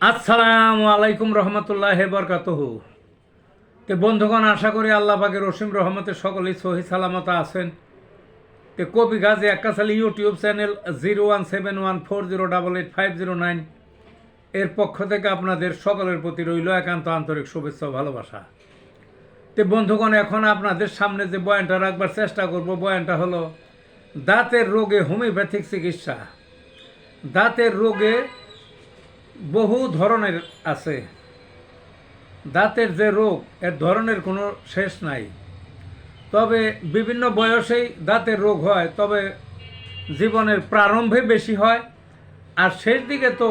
আসসালামু আলাইকুম রহমতুল্লাহ বরকাতুহু। তে বন্ধুগণ, আশা করি আল্লাহ পাকের রসিম রহমতে সকলেই সহি সালামত আছেন। তে কবি গাজী আক্কাস আলী ইউটিউব চ্যানেল 017140885009 এর পক্ষ থেকে আপনাদের সকলের প্রতি রইল একান্ত আন্তরিক শুভেচ্ছা ও ভালোবাসা। তে বন্ধুগণ, এখন আপনাদের সামনে যে বয়ানটা রাখবার চেষ্টা করব, বয়ানটা হলো দাঁতের রোগে হোমিওপ্যাথিক চিকিৎসা। দাঁতের রোগে বহু ধরনের আছে। দাঁতের যে রোগ, এর ধরনের কোনো শেষ নাই। তবে বিভিন্ন বয়সেই দাঁতের রোগ হয়, তবে জীবনের প্রারম্ভে বেশি হয়, আর শেষ দিকে তো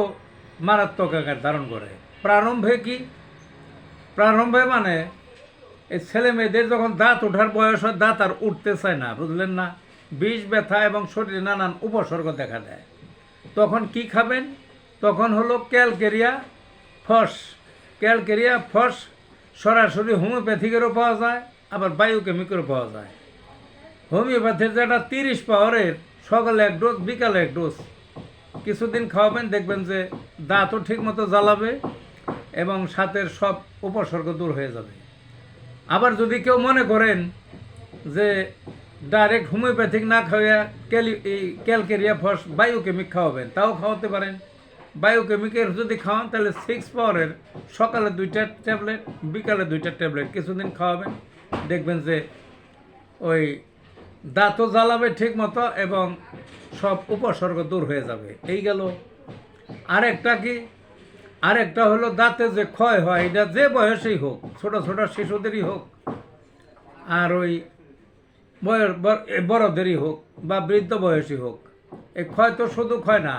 মারাত্মক আকার ধারণ করে। প্রারম্ভে কি? প্রারম্ভে মানে এই ছেলে মেয়েদের যখন দাঁত ওঠার বয়স হয়, দাঁত আর উঠতে চায় না, বুঝলেন না? বিষ, ব্যথা এবং শরীরে নানান উপসর্গ দেখা দেয়। তখন কি খাবেন? তখন হলো ক্যালকেরিয়া ফস। ক্যালকেরিয়া ফস সরাসরি হোমিওপ্যাথিকেরও পাওয়া যায়, আবার বায়োকেমিকেরও পাওয়া যায়। হোমিওপ্যাথির যেটা 30 পাওয়ারের, সকালে এক ডোজ, বিকালে এক ডোজ কিছুদিন খাওয়াবেন, দেখবেন যে দাঁতও ঠিকমতো জ্বালাবে এবং সাথের সব উপসর্গ দূর হয়ে যাবে। আবার যদি কেউ মনে করেন যে ডাইরেক্ট হোমিওপ্যাথিক না খাওয়া ক্যালকেরিয়া ফস বায়োকেমিক খাওয়াবেন, তাও খাওয়াতে পারেন। বায়োকেমিকের যদি খাওয়ান তাহলে 6 পাওয়ারের সকালে 2টা ট্যাবলেট, বিকালে 2টা ট্যাবলেট কিছুদিন খাওয়াবেন, দেখবেন যে ওই দাঁতও জ্বালাবে ঠিক মতো এবং সব উপসর্গ দূর হয়ে যাবে। এই গেল। আরেকটা কি? আরেকটা হলো দাঁতে যে ক্ষয় হয়, এটা যে বয়সেই হোক, ছোট ছোট শিশুদেরই হোক আর ওই বড়দেরই হোক বা বৃদ্ধ বয়সী হোক, এই ক্ষয় তো শুধু ক্ষয় না,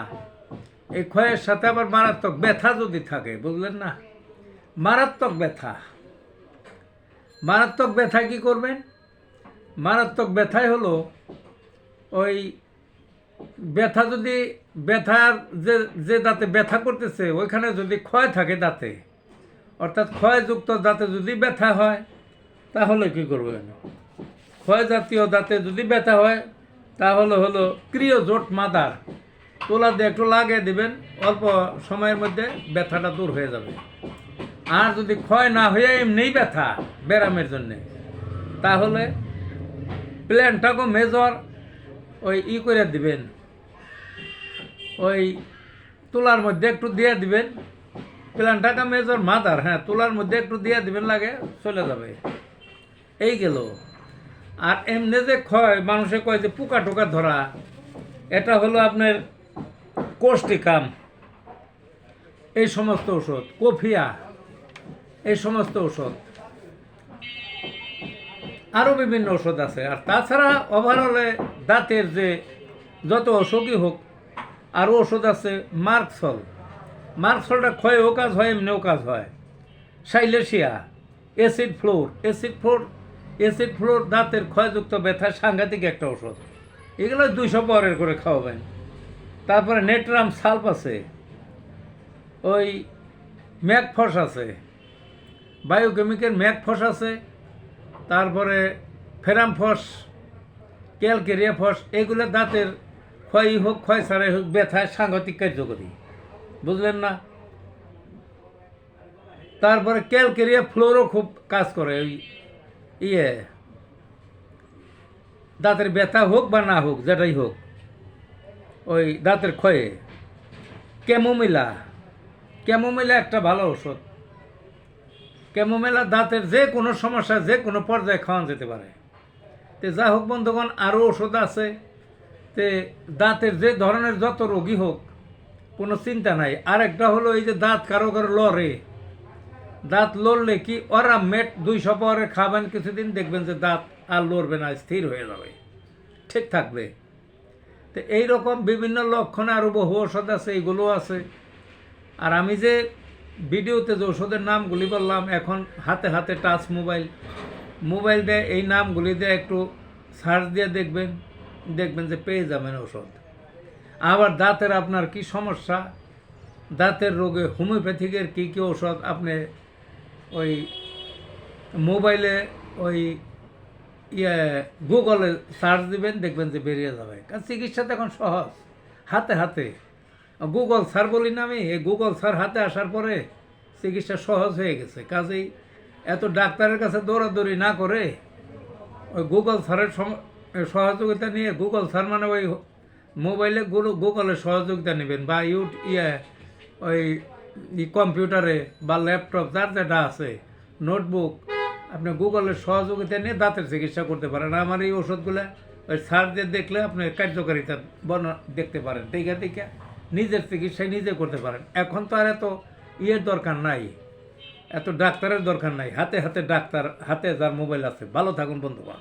এই ক্ষয়ের সাথে আবার মারাত্মক ব্যথা যদি থাকে, বুঝলেন না? মারাত্মক ব্যথা। মারাত্মক ব্যথা কি করবেন? মারাত্মক ব্যথাই হলো ওই ব্যথা, যদি ব্যথার যে যে দাঁতে ব্যথা করতেছে ওইখানে যদি ক্ষয় থাকে দাঁতে, অর্থাৎ ক্ষয়যুক্ত দাঁতে যদি ব্যথা হয়, তাহলে কি করবেন? ক্ষয় জাতীয় দাঁতে যদি ব্যথা হয় তাহলে হলো ক্রিয়োজোট মাদার তোলা দিয়ে একটু লাগিয়ে দিবেন, অল্প সময়ের মধ্যে ব্যথাটা দূর হয়ে যাবে। আর যদি ক্ষয় না হয়ে এমনিই ব্যথা ব্যারামের জন্যে, তাহলে প্ল্যানটাকে মেজর ওই করে দিবেন, ওই তুলার মধ্যে একটু দিয়ে দিবেন। প্ল্যানটাকে মেজর মাদার, হ্যাঁ, তুলার মধ্যে একটু দিয়ে দিবেন, লাগে চলে যাবে। এই গেল। আর এমনি যে ক্ষয়, মানুষে কয় যে পোকা টোকা ধরা, এটা হলো আপনার কোষ্টিকাম, এই সমস্ত ওষুধ, কফিয়া, এই সমস্ত ওষুধ, আরও বিভিন্ন ওষুধ আছে। আর তাছাড়া ওভারঅলে দাঁতের যে যত অসুখই হোক, আরও ওষুধ আছে। মার্কসল। মার্কসলটা ক্ষয়েও কাজ হয়, এমনিও কাজ হয়। সাইলেশিয়া, অ্যাসিড ফ্লোর। অ্যাসিড ফ্লোর দাঁতের ক্ষয়যুক্ত ব্যথা সাংঘাতিক একটা ওষুধ। এগুলো 200 পাওয়ারের করে খাওয়াবেন। তারপরে নেট্রাম সালফ আছে, ওই ম্যাকফস আছে, বায়োকেমিকের ম্যাকফস আছে, তারপরে ফেরামফস, ক্যালকেরিয়া ফস। এগুলো দাঁতের ক্ষয়ই হোক, ক্ষয় ছাড়াই হোক, ব্যথায় সাংঘাতিক কার্যকরী, বুঝলেন না? তারপরে ক্যালকেরিয়া ফ্লোরও খুব কাজ করে, ওই দাঁতের ব্যথা হোক বা না হোক, যেটাই হোক, ওই দাঁতের ক্ষয়ে। ক্যামোমিলা। ক্যামোমিলা একটা ভালো ওষুধ। ক্যামোমিলা দাঁতের যে কোনো সমস্যা যে কোনো পর্যায়ে খাওয়ানো যেতে পারে। তো যা হোক বন্ধুগণ, আরও ওষুধ আছে। তে দাঁতের যে ধরনের যত রোগী হোক, কোনো চিন্তা নাই। আরেকটা হলো এই যে দাঁত কারো কারো লড়ে, দাঁত লড়লে কি ওরা মেট 200 পাওয়ারে খাবেন কিছুদিন, দেখবেন যে দাঁত আর লড়বে না, স্থির হয়ে যাবে, ঠিক থাকবে। তো এইরকম বিভিন্ন লক্ষণে আরও বহু ওষুধ আছে, এইগুলো আছে। আর আমি যে ভিডিওতে যে ওষুধের নামগুলি বললাম, এখন হাতে হাতে টাচ মোবাইল দিয়ে এই নামগুলি দিয়ে একটু সার্চ দিয়ে দেখবেন, দেখবেন যে পেয়ে যাবেন ওষুধ। আবার দাঁতের আপনার কি সমস্যা, দাঁতের রোগে হোমিওপ্যাথিকের কী কী ওষুধ, আপনি ওই মোবাইলে ওই গুগলে সার্চ দিবেন, দেখবেন যে বেরিয়ে যাবে। কারণ চিকিৎসা তো এখন সহজ, হাতে হাতে। গুগল স্যার বলি না আমি, এই গুগল স্যার হাতে আসার পরে চিকিৎসা সহজ হয়ে গেছে। কাজেই এত ডাক্তারের কাছে দৌড়াদৌড়ি না করে ওই গুগল স্যারের সহযোগিতা নিয়ে, গুগল স্যার মানে ওই মোবাইলে গুগলের সহযোগিতা নেবেন, বা ওই কম্পিউটারে বা ল্যাপটপ যার যেটা আছে, নোটবুক, আপনি গুগলের সহযোগিতা নিয়ে দাঁতের চিকিৎসা করতে পারেন। আমার এই ওষুধগুলো ওই স্যার দিয়ে দেখলে আপনি কার্যকারিতা দেখতে পারেন, দেখে নিজের চিকিৎসায় নিজে করতে পারেন। এখন তো আর এত ইয়ের দরকার নাই, এত ডাক্তারের দরকার নাই, হাতে হাতে ডাক্তার, হাতে যার মোবাইল আছে। ভালো থাকুন বন্ধুগণ।